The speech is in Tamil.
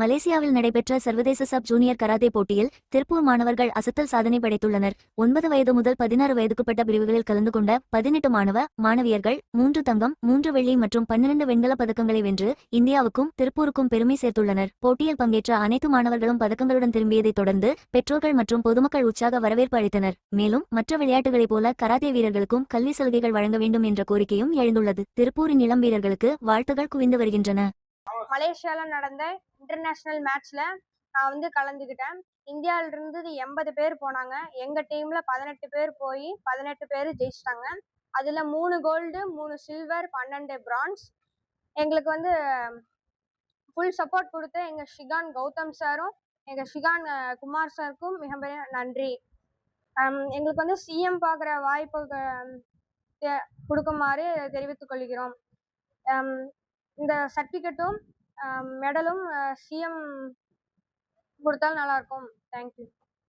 மலேசியாவில் நடைபெற்ற சர்வதேச சப் ஜூனியர் கராத்தே போட்டியில் திருப்பூர் மாணவர்கள் அசத்தல் சாதனை படைத்துள்ளனர். 9 வயது முதல் 16 வயதுக்குட்பட்ட பிரிவுகளில் கலந்து கொண்ட 18 மாணவியர்கள் 3 தங்கம், 3 வெள்ளி மற்றும் 12 வெண்கலப் பதக்கங்களை வென்று இந்தியாவுக்கும் திருப்பூருக்கும் பெருமை சேர்த்துள்ளனர். போட்டியில் பங்கேற்ற அனைத்து மாணவர்களும் பதக்கங்களுடன் திரும்பியதைத் தொடர்ந்து பெற்றோர்கள் மற்றும் பொதுமக்கள் உற்சாக வரவேற்பு அளித்தனர். மேலும் மற்ற விளையாட்டுகளைப் போல கராத்தே வீரர்களுக்கும் கல்வி சலுகைகள் வழங்க வேண்டும் என்ற கோரிக்கையும் எழுந்துள்ளது. திருப்பூரின் இளம் வீரர்களுக்கு வாழ்த்துகள் குவிந்து வருகின்றன. மலேசியால நடந்த இன்டர்நேஷனல் மேட்ச்ல நான் கலந்துக்கிட்டேன். இந்தியாவிலிருந்து 80 பேர் போனாங்க. எங்க டீம்ல 18 பேர் போய் 18 பேர் ஜெயிச்சிட்டாங்க. அதுல 3 கோல்டு, 3 சில்வர், 12 பிரான்ஸ். எங்களுக்கு ஃபுல் சப்போர்ட் கொடுத்த எங்க ஷிகான் கௌதம் சாரும் எங்க ஷிகான் குமார் சாருக்கும் மிக பெரிய நன்றி. எங்களுக்கு சிஎம் பார்க்குற வாய்ப்பு கொடுக்குமாறு தெரிவித்துக் கொள்கிறோம். இந்த சர்டிஃபிகேட்டும் மெடலும் சிஎம் கொடுத்தால் நல்லா இருக்கும். தேங்க்யூ.